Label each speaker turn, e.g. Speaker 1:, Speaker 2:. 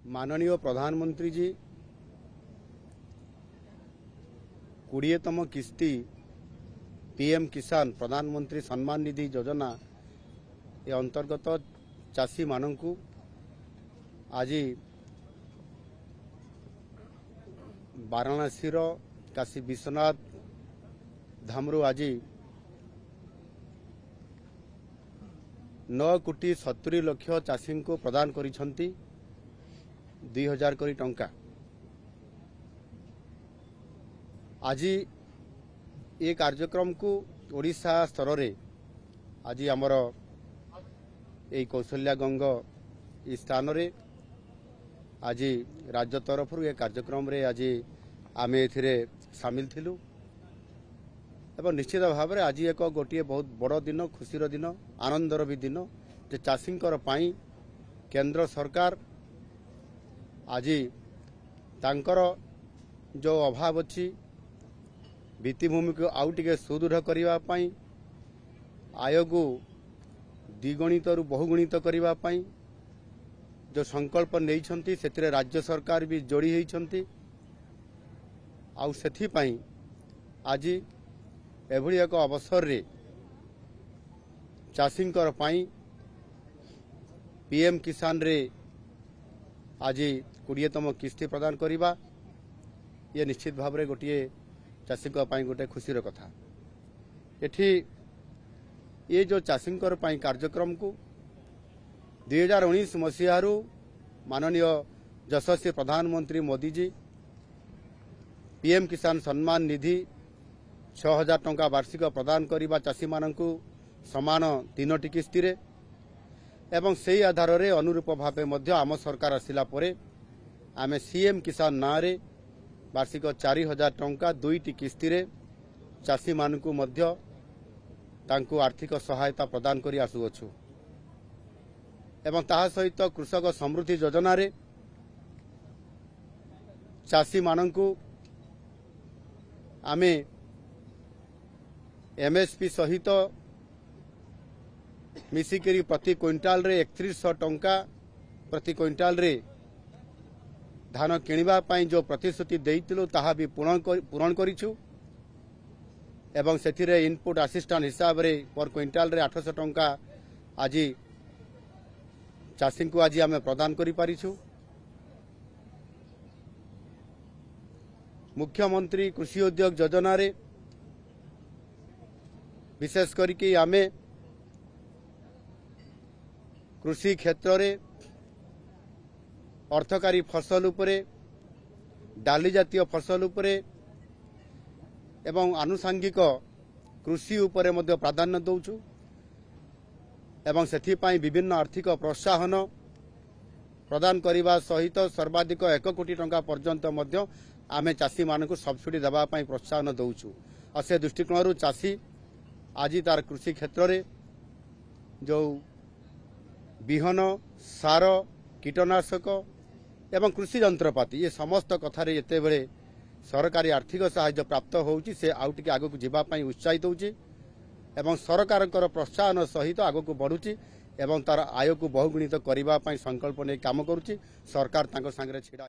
Speaker 1: माननीय प्रधानमंत्री जी 20तम किस्ती पीएम किसान प्रधानमंत्री सम्मान निधि योजना ए अंतर्गत चाषी मानू आज वाराणसी काशी विश्वनाथ धामरू आज 9,70,00,000 चाषी को प्रदान करिसेंती 2,000 कोटी टंका। आज ये कार्यक्रम को ओडिशा स्तर रे आज आमर ये कौशल्या गंग स्थान रे आज राज्य तरफ ये कार्यक्रम रे आज आम ए सामिल थिलु एवं निश्चित भाव में आज एक गोटे बहुत बड़ दिन खुशीर दिन आनंदर भी दिन जे चाषी केंद्र सरकार आज तांकर जो अभाव अच्छी भित्तिभूमि को आउ टिके सुदृढ़ करने आय को द्विगुणित रु बहुगुणित करने जो संकल्प नहीं से राज्य सरकार भी जोड़ी होती आउ से आज एभली एक अवसर रे चाषी पीएम किसान रे आज 20तम किस्ती प्रदान करवा ये निश्चित भाव में गोटे चाषी गोटे खुशीर कथा। एठी ये जो चाषी कार्यक्रम को 2019 मसीह माननीय यशस्वी प्रधानमंत्री मोदी जी पीएम किसान सम्मान निधि 6,000 टंका वार्षिक प्रदान करने चाषी मानू समान 3टी किस्ती रे एवं से आधार रे अनुरूप भाव आम सरकार आसिला परे आमे सीएम किसान ना रे वार्षिक 4,000 टंका 2टी किस्ती रे चाषी मानू तांकु आर्थिक सहायता प्रदान करी आसुअछु एवं ताहा सहित कृषक समृद्धि योजना रे चाषी मानू आमे एमएसपी सहित मिसिकरी प्रति क्विंटाल रे 3100 टंका प्रति क्विंटाल रे धान किनिबा पई जो प्रतिश्रुति देइतिलु ताहा भी पूरण करिछु एवं सेथिरे इनपुट असिस्टेंट हिसाब रे पर क्विंटाल रे 800 टंका आज चाषी को आज आमे प्रदान करि पारिछु। मुख्यमंत्री कृषि उद्योग योजना रे विशेष करके आमे कृषि क्षेत्र रे अर्थकारी फसल उपरे डाली जातीय फसल उपरे एवं आनुषंगिक कृषि उपरे मध्य प्राधान्य दौचु एवं सेथिपाई विभिन्न आर्थिक प्रोत्साहन प्रदान करने सहित सर्वाधिक 1 कोटी टंका पर्यंत मध्य आमे चाषी मानक सब्सिडी देवा पाई प्रोत्साहन दौचु और से दृष्टिकोण चाषी आज तार कृषि क्षेत्र रे जो बिहन सार कीटनाशक एवं कृषि यंत्रपाति ये समस्त कथार जिते बड़े सरकारी आर्थिक सहायता प्राप्त होउची से आउ टिके आगो जीवा पाई उत्साहित होउची एवं सरकार प्रोत्साहन सहित आगो को बढ़ुची एवं तार आय को बहुगुणित करने संकल्प नहीं काम करुची सरकार तांको संगे छिड़ा।